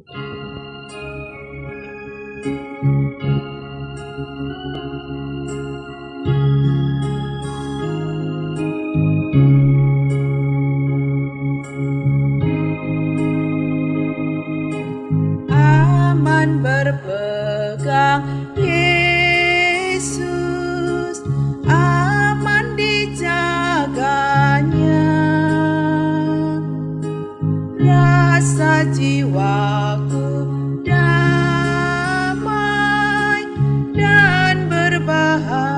Aman berpegang Yesus, aman dijaganya. Rasa jiwaku damai dan berbahagia.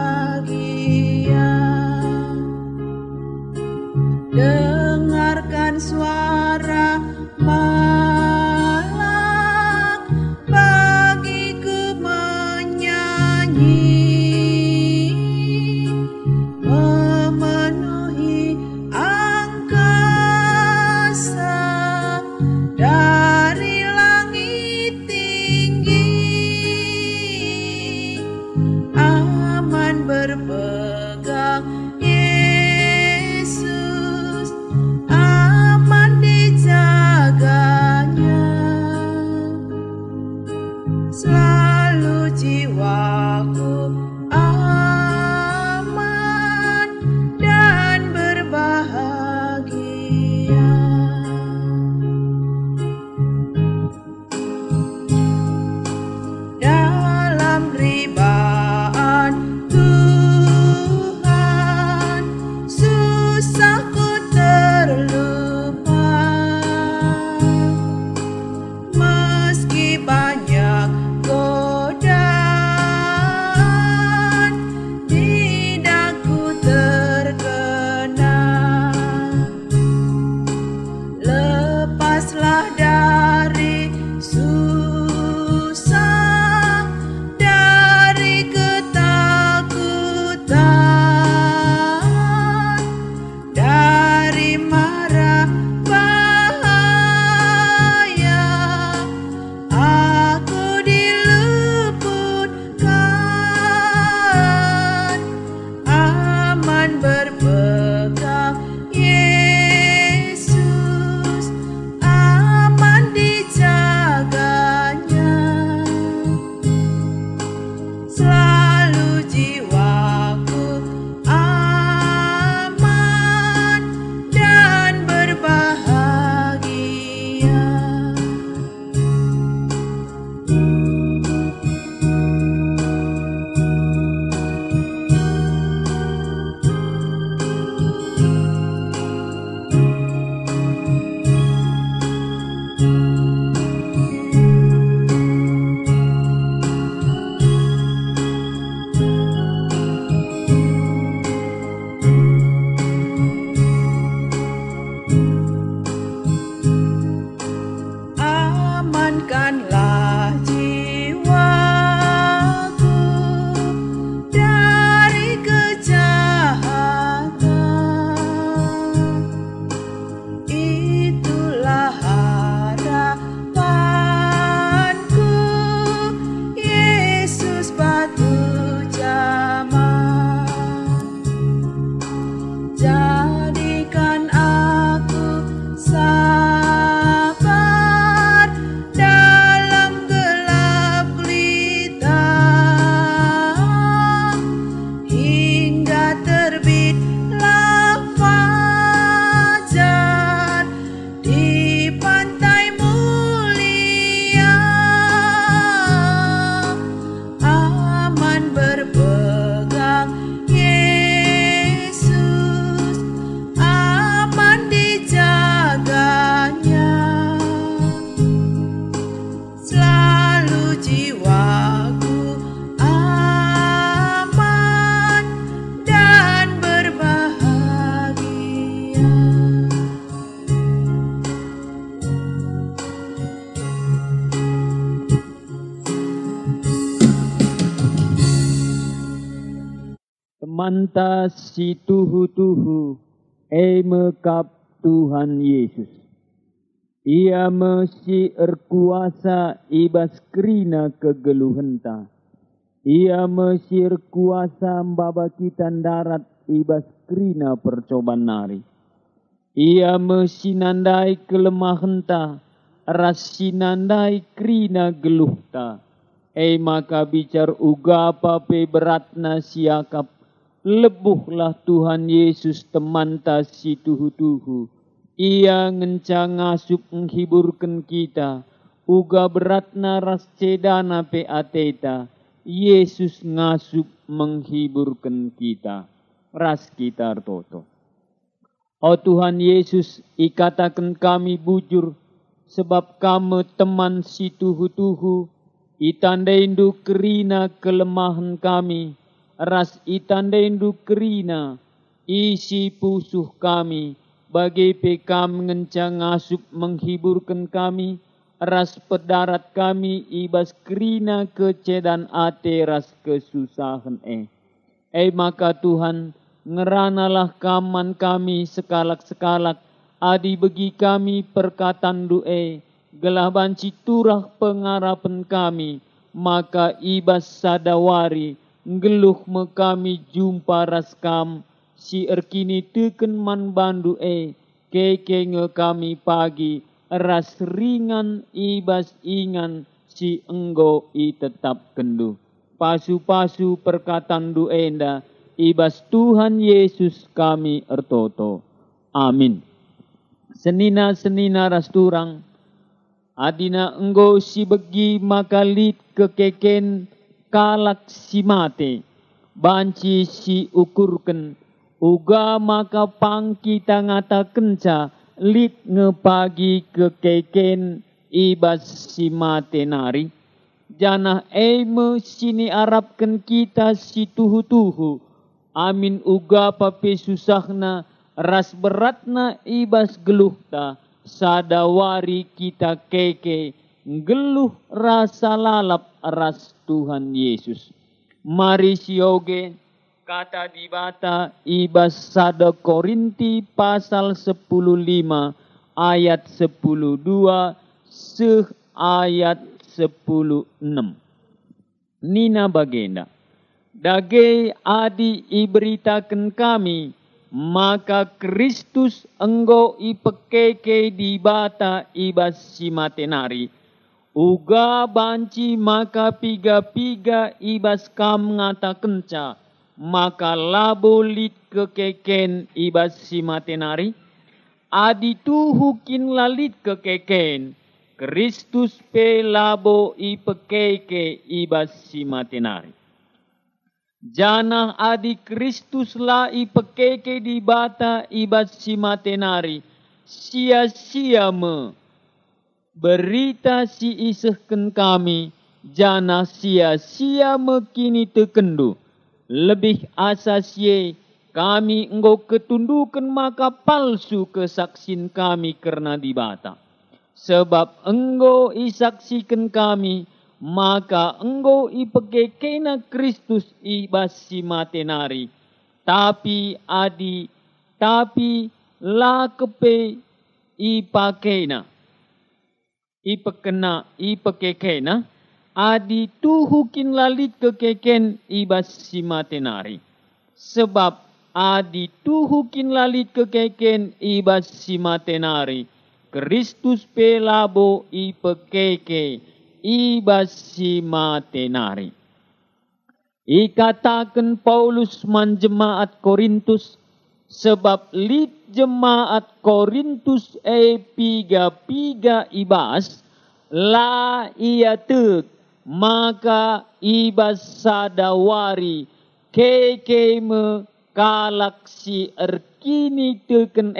Dengarkan suara malam bagiku menyanyi, memenuhi angkasa dari langit tinggi. Aman berpegang Yesus, aman dijaganya. Selalu jiwaku aman dan berbahagia. Dalam ribaan Tuhan, susahku terlupa. Meski banyak godaan, tidak ku terkena. Lepaslah dari susah, dari ketakutan, dari mara bahaya. Aku diluputkan, aman berpegang Yesus, aman dijaganya. Selalu jiwaku aman dan berbahagia. Amankanlah jiwaku dari kejahatan. Itulah harapanku, Yesus batu jaman. Jadikan aku sabar dalam gelap gulita, hingga terbitlah fajar di pantai mulia. Aman berpegang Yesus, aman dijaganya. Selalu jiwaku aman dan berbahagia. Temanta si tuhu-tuhu, mekap Tuhan Yesus. Ia mesti erkuasa ibas krina kegeluhenta. Ia mesti erkuasa mbaba kita darat ibas krina percobaan nari. Ia mesti nandai kelemahenta rasinandai krina geluhta. Maka bicar ugapa pe beratna siakap, lebuhlah Tuhan Yesus temanta si tuhu-tuhu. Ia ngenca ngasup menghiburkan kita, uga beratna ras cedana pe ateta. Yesus ngasup menghiburkan kita. Ras kita toto. Oh Tuhan Yesus, ikatakan kami bujur, sebab kamu teman si tuhu-tuhu, itandaindu kerina kelemahan kami, ras itandaindu kerina isi pusuh kami, bagi pekam ngencang ngasup menghiburkan kami, ras pedarat kami ibas kerina kecedan ate ras kesusahan maka Tuhan, ngeranalah kaman kami sekalak-sekalak, adi bagi kami perkataan doe, gelah banci turah pengarapan kami, maka ibas sadawari, ngeluh me kami jumpa raskam, si erkini teken man bandu keke nge kami pagi, ras ringan ibas ingan, si enggo i tetap kendu. Pasu-pasu perkataan duenda, ibas Tuhan Yesus kami ertoto. Amin. Senina-senina rasturang, adina enggo si begi makalit kekeken kalak si mate, banci si ukurken, uga maka pangki tangata kenca, lit ngepagi kekeken ibas si mate nari. Janah me sini arapkan kita si tuhu-tuhu, amin uga pape susahna, ras beratna ibas geluhta, sadawari kita keke, geluh rasa lalap ras Tuhan Yesus. Mari sioge kata dibata ibas 1 Korinti pasal 10:5 ayat 10:2 ayat 10:6. Nina bagenda, dage adi iberitakan kami, maka Kristus enggo ipekeke di bata ibas si matenari, uga banci maka piga-piga ibas kam ngata kenca, maka labo lit kekeken ibas si matenari, adi tuhukin lalit kekeken, Kristus pe labo ipekeke ibas si matenari. Janah adi Kristus la ipekeke di bata ibas si matenari, sia-sia me berita si isehken kami, janah sia-sia me kini tekendu. Lebih asasye kami engkau ketundukan maka palsu kesaksin kami karena di bata. Sebab engkau isaksikan kami, maka engkau ipekekena Kristus ibas si matenari. Tapi la kepe ipakena, ipekekena, adi tuhukin lalit kekeken ibas si matenari. Sebab adi tuhukin lalit kekeken ibas si matenari, Kristus pe labo ipekeke ibas si matenari. Ikatakan Paulus man jemaat Korintus, sebab lit jemaat Korintus piga-piga ibas, la ia tek, maka ibas sadawari, keke me kalak si erkini teken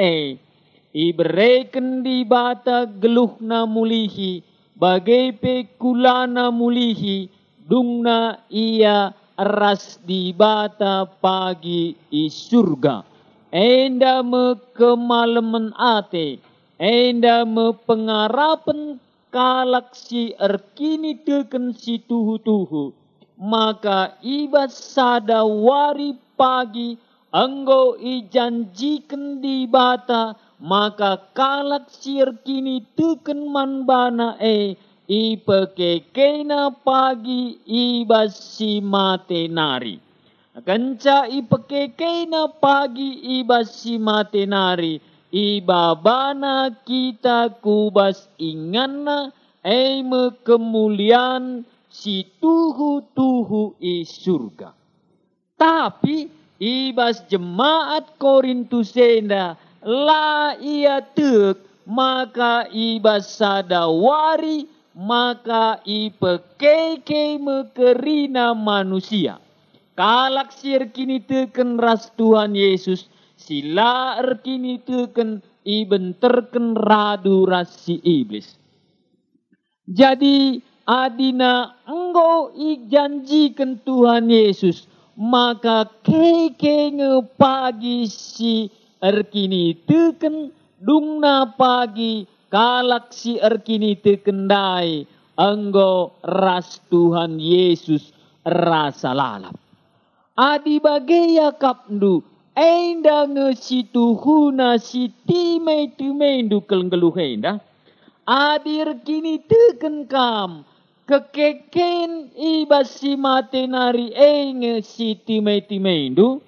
ibereken di bata geluhna mulihi, bagai pekulana mulihi, dungna ia ras di bata pagi i surga. Enda me kemalaman ate, enda me pengarapan kalak si erkini teken si tuhu-tuhu, maka ibas sadawari pagi engkau ijanjikan di bata, maka kalak sir kini teken manbana ipekekena pagi ibas si matenari. Kenca ipekekena pagi ibas si matenari, ibabana kita kubas ingana me kemuliaan si tuhu i surga. Tapi ibas jemaat Korintus enda la ia tek maka ibas sadawari maka ipekeke mekerina manusia. Kalak sir kini teken ras Tuhan Yesus, sila kini teken ibenterken radu ras si iblis. Jadi adina engkau ijanjikan Tuhan Yesus, maka keke ngepagi si kini teken dungna pagi kalak si kini tekendai engkau ras Tuhan Yesus rasa lalap. Adi bagaya kapndu enda ngesituhuna si timai tumendu kelenggeluhenda. Adir kini teken kam kekeken ibas si matenari enge si timai tumendu.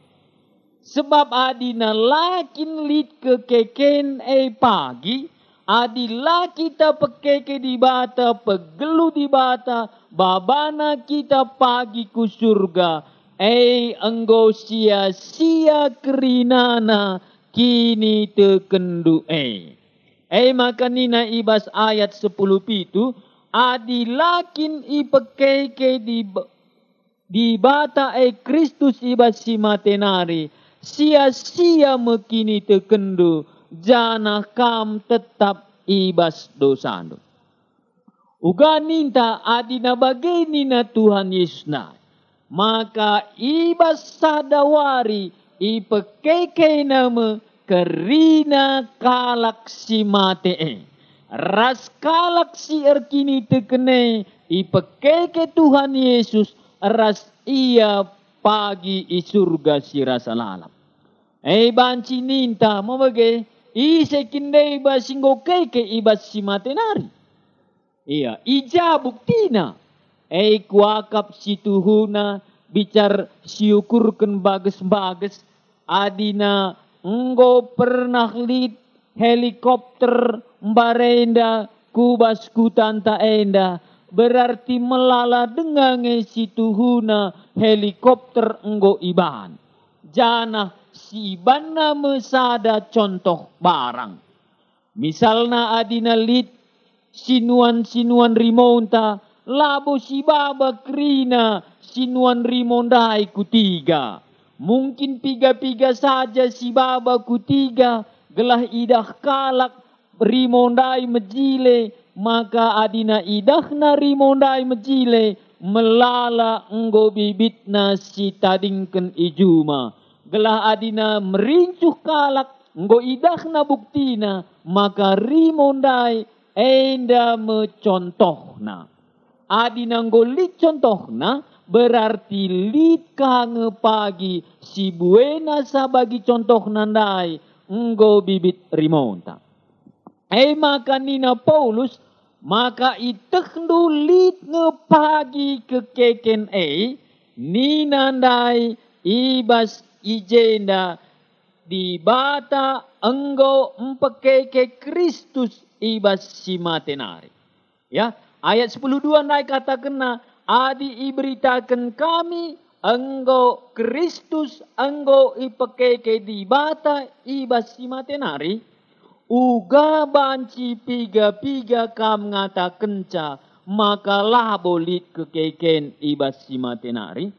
Sebab adina lakin lit kekeken pagi. Adila kita pekeke di bata, pegelu di bata, babana kita pagi ku surga. Engkau sia-sia kerinana kini tekendu maka nina ibas ayat 10 pitu adilakin ipekeke di bata Kristus ibas si matenari sia-sia mekini tekendu jana kam tetap ibas dosando. Uga ninta adina bagenina Tuhan Yesus na. Maka ibas sadawari ipekeke nama kerina kalak si mate ras kalak si kini tekene ipekeke Tuhan Yesus ras ia pagi i surga si rasa lalap. Banci ninta mabage ise kinde ibas singgo keke ibas si matenari. Iya ija buktina. Kuakap si tuhuna bicar siukurken bages-bages adina enggo pernah lit helikopter mbarenda kubas kutanta enda berarti melala dengan si tuhuna helikopter enggo iban jana si ibana mesada contoh barang misalna adina lit sinuan rimonta labo si baba krina sinuan rimondai kutiga. Mungkin piga-piga saja si baba kutiga. Gelah idah kalak rimondai mejile. Maka adina idahna rimondai mejile. Melala enggo bibitna si tadingken ijuma. Gelah adina merincuh kalak. Enggo idahna buktina. Maka rimondai enda mecontohna. Adina nggolit contohna berarti lit kange pagi si buena sabagi contohna ndai enggo bibit rimonta. Maka nina Paulus maka itekndu lit ngepagi kekeken nina ndai ibas ijenda di bata enggo empekeke Kristus ibas si matenari. Ya. Ayat 10.2 naik kata kena adi iberitakan kami enggo Kristus enggo ipekeke di bata ibas si matenari uga banci piga-piga kam ngata kenca maka labo lit kekeken ibas si matenari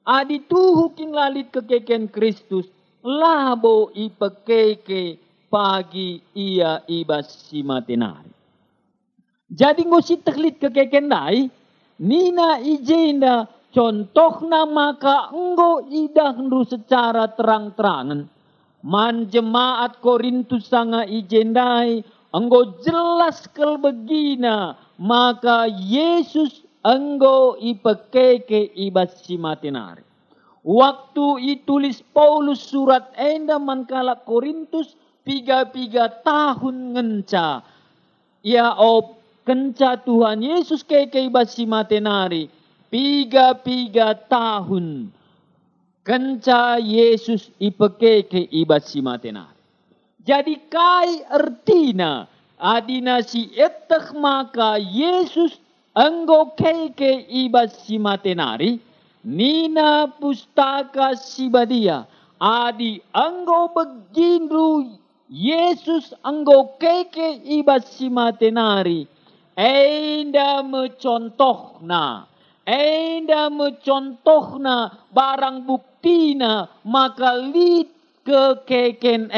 adi tuhukin lalit kekeken Kristus labo ipekeke pagi ia ibas si matenari. Jadi ngosi teklit kekekendai, nina ijenda contohna maka enggo idahnu secara terang-terangan. Man jemaat Korintus sanga ijendai, enggo jelas kel begina, maka Yesus enggo ipekeke ibas si matenari. Waktu itulis Paulus surat enda mankala Korintus, piga-piga tahun ngenca. Ya kenca Tuhan Yesus keke ibas si matenari. Piga-piga tahun. Kenca Yesus ipekeke ibas si matenari. Jadi kai ertina adina si etek maka Yesus enggo keke ibas si matenari nina pustaka si badia adi enggo beginru Yesus enggo keke ibas si matenari enda mencontohna barang buktina maka lid ke keken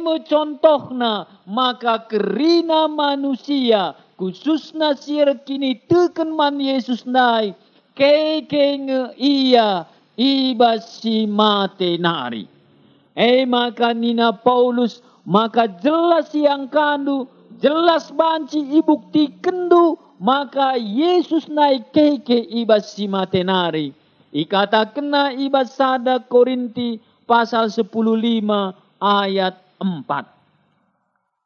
mencontohna maka kerina manusia khususna sir kini teken man Yesus nai kekeng iya ibasi matenari. Maka nina Paulus maka jelas yang kandu jelas banci ibukti kendu maka Yesus naik keke ibasi matenari. Ikata kena ibas sada Korinti pasal 10:5 ayat 4.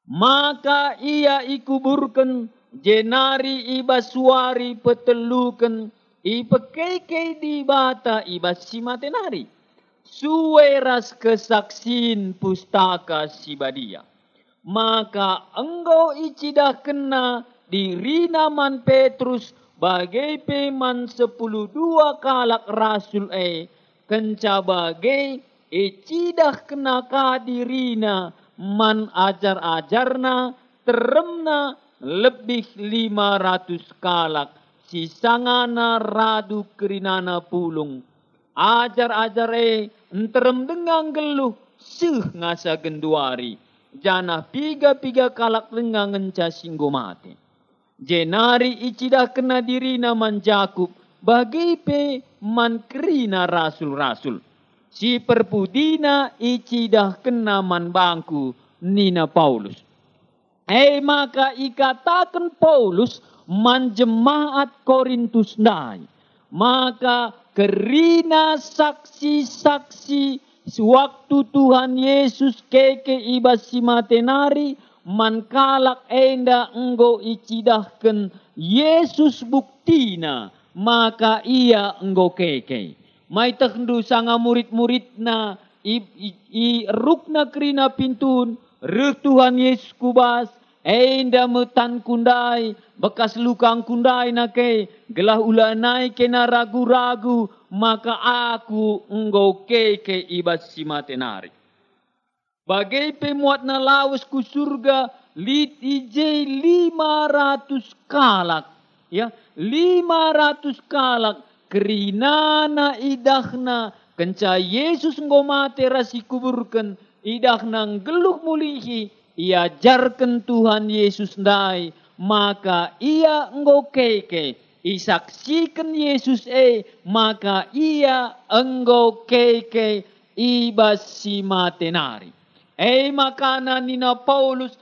Maka ia ikuburkan jenari ibaswari petelukan ipekeke di bata ibasi matenari. Suweras kesaksin pustaka sibadia. Maka engkau icidah kena diri naman Petrus bagai peman 10 kalak rasul kenca bagai icidah kena kadirina man ajar-ajarna teremna lebih 500 kalak sisangana radu kerinana pulung ajar-ajar enterem dengan geluh ngasa genduari janah piga kalak lengang ngenca singgo mati jenari icidah kena dirina man Jakub bagi pe man kerina rasul-rasul si perpudina icidah kena man bangku nina Paulus. Maka ikatakan Paulus man jemaat Korintus nai. Maka kerina saksi-saksi sewaktu Tuhan Yesus keke ibasi matenari man kalak enda enggo icidahkan Yesus buktina maka ia enggo keke. Mai tekndu sanga murid-muridna i rukna kerina pintun ruk Tuhan Yesus kubas enda metan kundai bekas lukang kundai nake gelah ulanai kena ragu-ragu maka aku enggo keke ibasi matenari. Bagai pemuatna lawas ku surga lit ije 500 kalak ya 500 kalak kerinana idahna kenca Yesus enggo mate rasi kuburkan idahna geluh mulihi iajarkan Tuhan Yesus ndai maka ia enggo keke isaksikan Yesus maka ia enggo keke ibasi matenari. Makana nina Paulus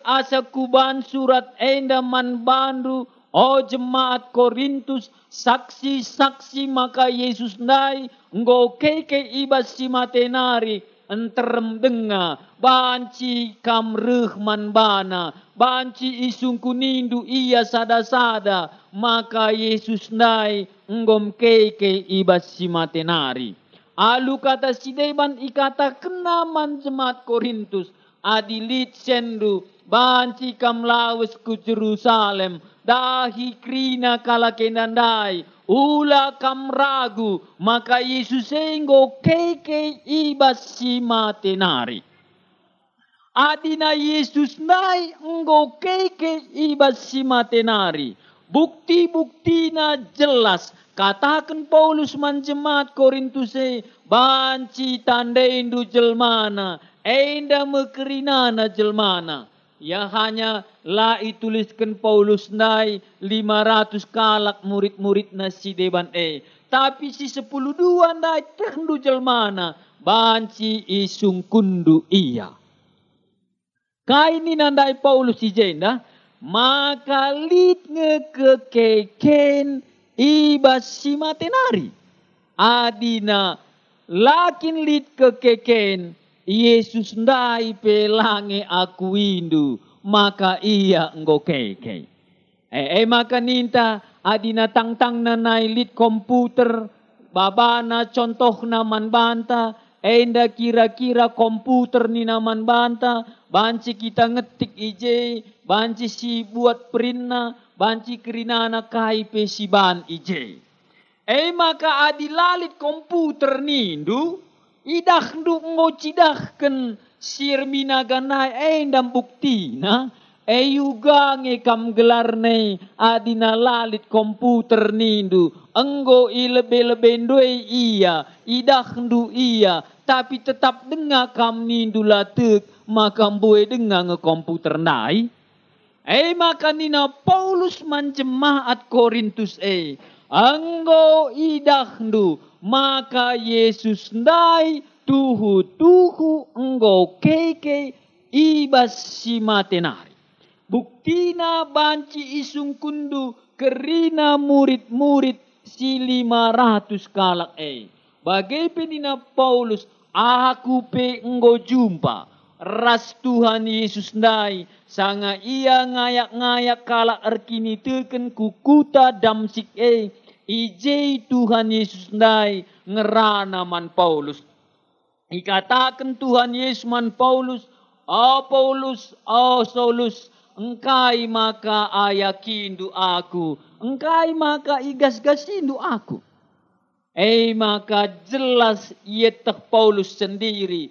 asa kuban surat enda man bandu o jemaat Korintus saksi-saksi maka Yesus ndai enggo keke ibasi matenari enterem denga banci kamreh man bana banci isung kunindu iya sada-sada maka Yesus ndai enggom keke ibasi matenari. Alu kata sideban ikata kenaman jemaat Korintus adilit sendu banci kam lawes ku Jerusalem dahi krina kala kenandai ula kam ragu maka Yesus enggo keke ibasi matenari. Adina Yesus nai enggo keke ibasi matenari. Bukti-buktina jelas. Katakan Paulus man jemaat Korintus banci tandeindu jelmana enda mekerinana jelmana. Ya hanya la ituliskan Paulus nai 500 kalak murid-murid nasi deban tapi si 10 nai tendu jelmana banci isung kundu iya. Kaini nandai Paulus ijenda maka lit ngekeken ibasi matenari. Adina lakin lit kekeken Yesus ndai pelange aku indu maka ia enggo keke. Maka ninta adina tang-tang nanai lit komputer babana contohna man banta enda kira-kira komputer ni naman banta, banci kita ngetik ije, banci si buat perinna, banci kerinana KIP si ban ije. Maka adilalit komputer nindu, idah ndu ngocidahken sirmina ganai endam bukti na, juga ngekam gelarne adina lalit komputer nindu, enggo ilebe-lebe ndoi iya, idah ndu iya, tapi tetap dengar kam nindu latek, maka mbue dengar nge komputer nai. Maka nina Paulus manjemaat Korintus anggo idah ndu, maka Yesus ndai tuhu enggo keke ibas si matenari. Buktina banci isung kundu kerina murid-murid si 500 kalak Bagai penina Paulus, aku pe enggo jumpa ras Tuhan Yesus ndai, sanga ia ngayak-ngayak kalak erkini teken kukuta Damsik ijei Tuhan Yesus ndai ngerana man Paulus. Ikatakan Tuhan Yesus man Paulus, Paulus, Saulus, engkai maka ayakindu aku, engkai maka igas-gasindu aku. Maka jelas ietah Paulus sendiri,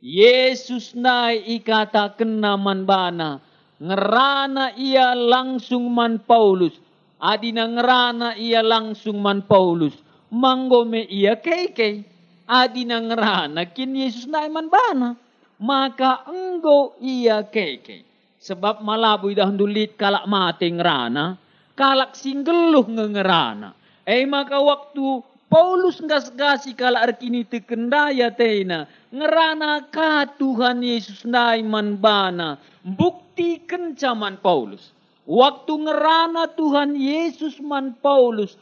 Yesus nai ikatakan naman bana, ngerana ia langsung man Paulus, adina ngerana ia langsung man Paulus, manggome ia keke, adina ngerana kin Yesus nai man bana, maka enggo ia keke. Sebab malabu idah dulit kalak mate ngerana, kalak singgeluh ngerana. Maka waktu Paulus ngas-gasi kalak erkini tekendaya tena, ngerana ka Tuhan Yesus nai man bana, bukti kencaman Paulus. Waktu ngerana Tuhan Yesus man Paulus,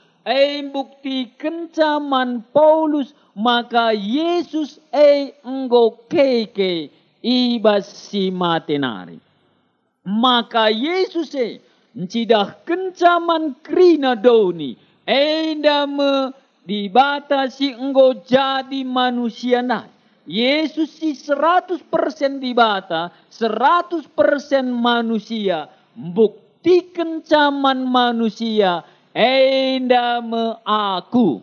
bukti kencaman Paulus, maka Yesus enggo keke ibas si matenari. Maka Yesusncidah kencaman krina doni, me dibatasi enggo jadi manusia nah. Yesus si 100% dibata, 100% manusia. Bukti kencaman manusia, me aku.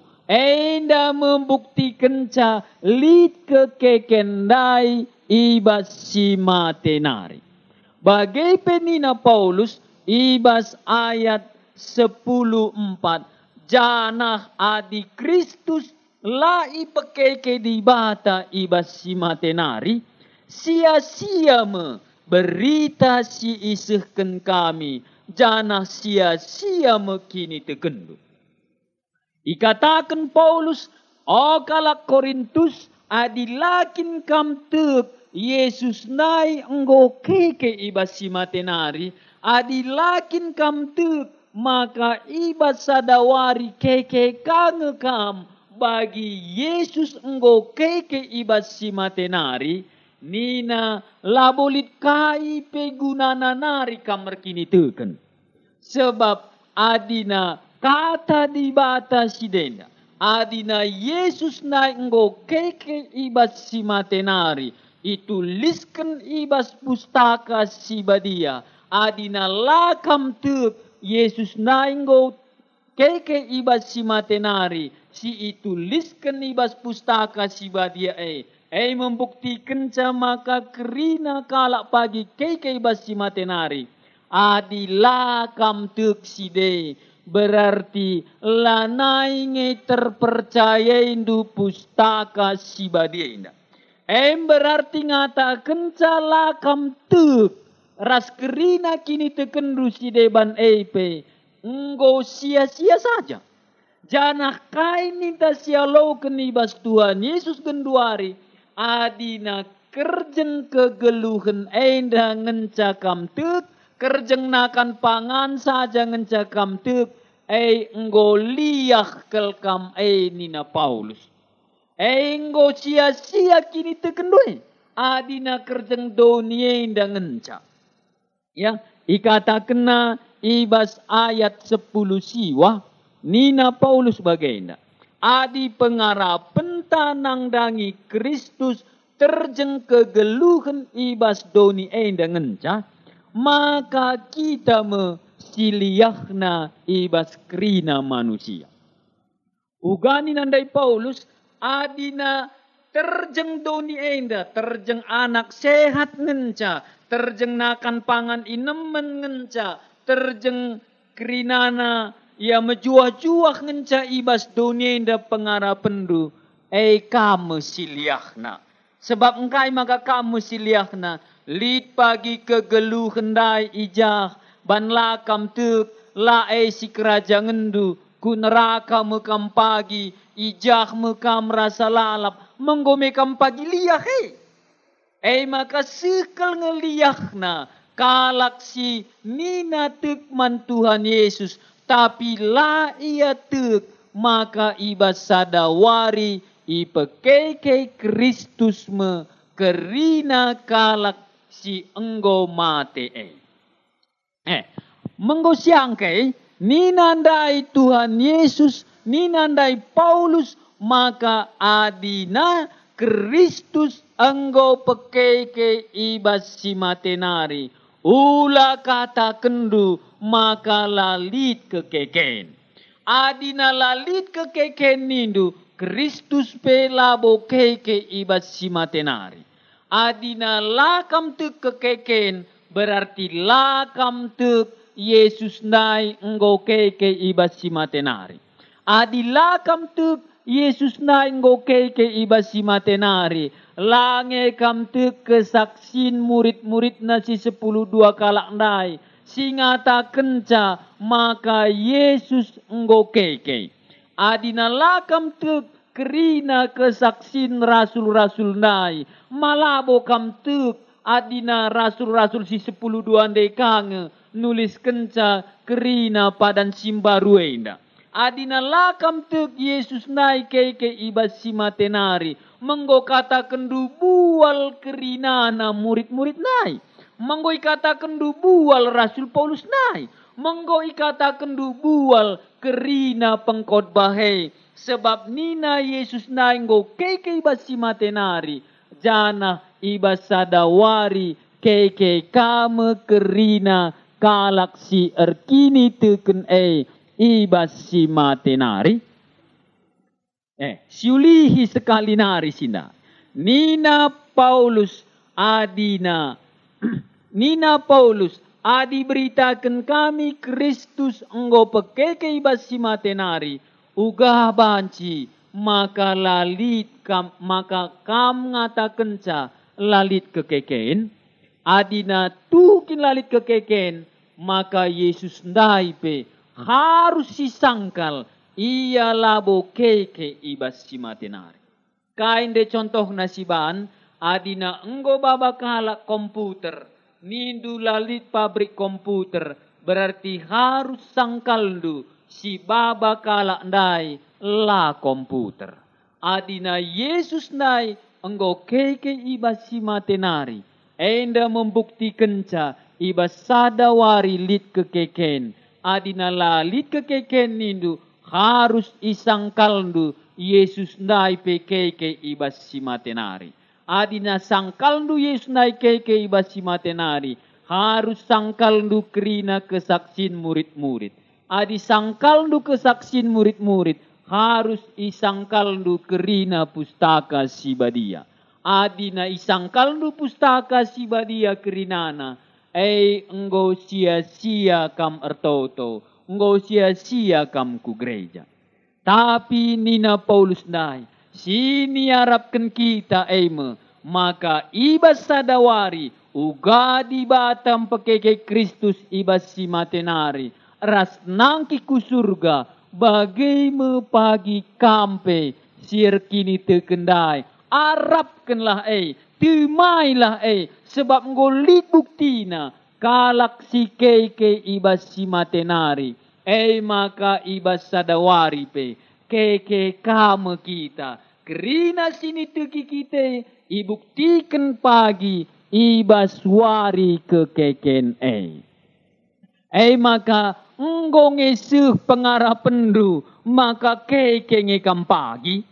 Membukti kenca lid kekekendai ibas si matenari. Bagai penina Paulus, ibas ayat 10:4, janah adi Kristus la ipekeke di bata ibas si matenari, sia-sia me berita si isehken kami, janah sia-sia me kini tekendu. Ikatakan Paulus, kalak Korintus, adilakin kam tek, Yesus nai enggo keke ibas si matenari, adilakin kam tek, maka ibas sadawari keke kangekam, bagi Yesus enggo keke ibas si matenari, nina labolit kai pegunana nari kamar kini teken. Sebab adina kata dibata si denda, adina Yesus nai enggo keke ibas si matenari, ituliskan ibas pustaka si badia, adina lakam tek Yesus nainggo keke ibas si matenari, si ituliskan ibas pustaka si badia membuktikan maka kerina kalak pagi keke ibas si matenari, adila kam tek si de, berarti lanai nge terpercaya indu pustaka si badia indah. Berarti ngatakan cala kam tek ras kerina kini tekendu si deban enggo sia-sia saja. Janah kain minta sialau kenibas Tuhan Yesus genduari, adina kerjeng kegeluhan enda ngencakam tek, kerjeng nakan pangan saja ngencakam tek, enggo liah kelkam nina Paulus. Enggo sia-sia kini tekendoi, adina kerjeng donie nda ngenca. Ya, ikatakenna ibas ayat 10 siwa, nina Paulus bagaina. Adi pengarapen kita nangdangi Kristus terjeng kegeluhan ibas doni enda ngenca, maka kita mesiliahna ibas krina manusia. Ugani nandai Paulus, adina terjeng doni enda, terjeng anak sehat ngenca, terjeng nakan pangan inemen ngenca, terjeng krinana ia mejuah-juah ngenca ibas doni enda pengarapendu, kamu siliahna. Sebab engkai maka kamu siliahna, lid pagi kegelu hendai ijah, ban lakam tuk, lae si kerajaan ngendu, ku neraka mekam pagi, ijah mekam rasa lalap, menggomekam pagi liah maka sekal ngeliahna, kalak si nina tuk man Tuhan Yesus, tapi la ia tuk, maka ibas sadawari, ipekeke Kristus me kerina kalak si enggo mate menggo siangke ninandai Tuhan Yesus ninandai Paulus maka adina Kristus enggo pekeke ibas si matenari ula kata kendu maka lalit kekeken adina lalit kekeken nindu Kristus pelabo keke ibas si matenari. Adina lakam tuk kekeken berarti lakam tuk Yesus nai enggo keke ibas si matenari. Adi lakam tuk Yesus nai enggo keke ibas si matenari. Lange kam tuk kesaksin murid-murid nasi 10 kalak nai. Singata kenca maka Yesus enggo keke. Adina lakam tuk kerina kesaksin rasul-rasul nai. Malabo kam tuk adina rasul-rasul si 10 kange nulis kenca kerina padan simbaru enda. Adina lakam tuk Yesus nai keke ibas si matenari. Menggo kata kendu bual kerinana murid-murid nai. Menggo kata kendu bual Rasul Paulus nai. Menggo ikata kendu bual kerina pengkhotbah sebab nina Yesus nainggo keke ibas si matenari jana ibas sadawari keke kame kerina kalak si erkini teken ibas si matenari siulihi sekali nari sina nina Paulus adina nina Paulus adi beritakan kami Kristus enggo pekeke ibas si matenari ugah banci maka lalit kam maka kam ngatakan ca lalit kekeken adina tukin lalit kekeken maka Yesus ndai pe harus sisangkal ia labo keke ibas si matenari kain de contoh nasiban adina enggo baba kalak komputer nindu lalit pabrik komputer berarti harus sangkaldu si baba kalak ndai la komputer. Adina Yesus ndai enggo keke ibas si matenari. Enda membuktikan ca ibas sadawari lit kekeken. Adina la lit kekeken nindu harus isangkaldu Yesus ndai pe keke ibas si matenari. Adina sangkaldu Yesus nai keke ibas si matenari. Harus sangkaldu kerina kesaksin murid-murid. Adi sangkaldu kesaksin murid-murid. Harus isangkaldu kerina pustaka si badia. Adina isangkaldu pustaka si badia kerinana. Enggo sia-sia kam ertoto. Enggo sia-sia kam ku gereja. Tapi nina Paulus nai. Sini harapkan kita maka ibas sadawari uga di batam pekeke Kristus ibas si matenari ras nangki ku surga bagai pagi kampe sirkini tekendai arapkanlah timailah sebab ngolit buktina kalak si keke ibas si matenari maka ibas sadawari pe keke kame kita. Kerina sini teki kita ibuktikan pagi ibas wari kekeken maka enggo ngesuh pengarapendu maka keke ngekam pagi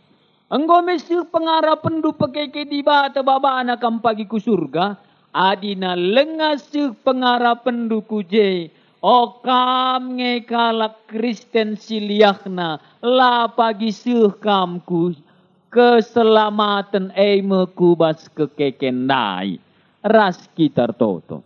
Engkau mesir pengarah pendu pakai di bata baba anak pagi ku surga. Adina lengas pengarah pendu kuje. O kam ngekalak Kristen siliakna. La pagi kamku. Keselamatan mekubas kekekendai. Ras kita toto.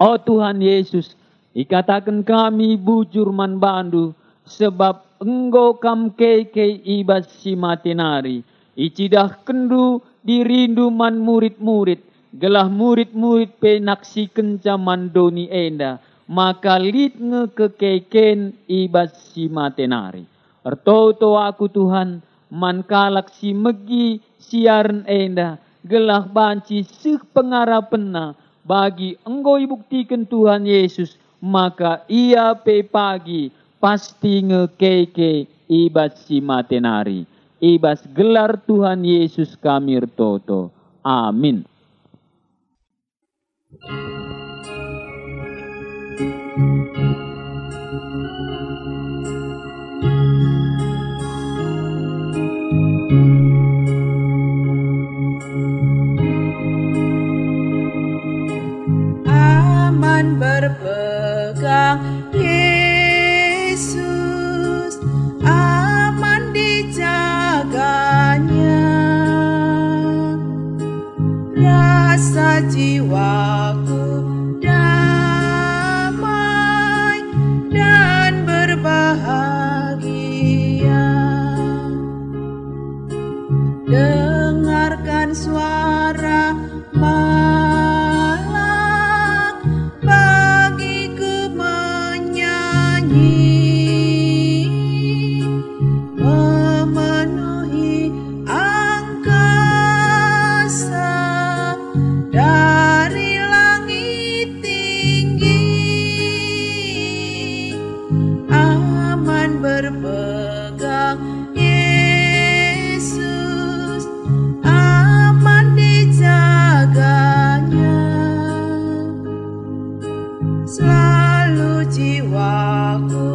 Oh Tuhan Yesus. Ikatakan kami bujur man bandu. Sebab engkau kam keke ibas si matenari. Icidah kendu dirindu man murid-murid. Gelah murid-murid penaksi kencaman doni enda. Maka lid ngekekeken ibas si matenari. Ertoto aku Tuhan. Man kalak si megi siaran enda. Gelah banci sih pengarapenna. Bagi engkau ibuktikan Tuhan Yesus. Maka ia pe pagi. Pasti ngekeke ibas si matenari. Ibas gelar Tuhan Yesus kami toto. Amin. Aman berpegang Yesus, aman dijaganya. Rasa jiwaku damai dan berbahagia. Dengarkan suara malak bagiku menyanyi, memenuhi angkasa dari langit tinggi. Aman berpegang Yesus, aman dijaganya. Selalu jiwaku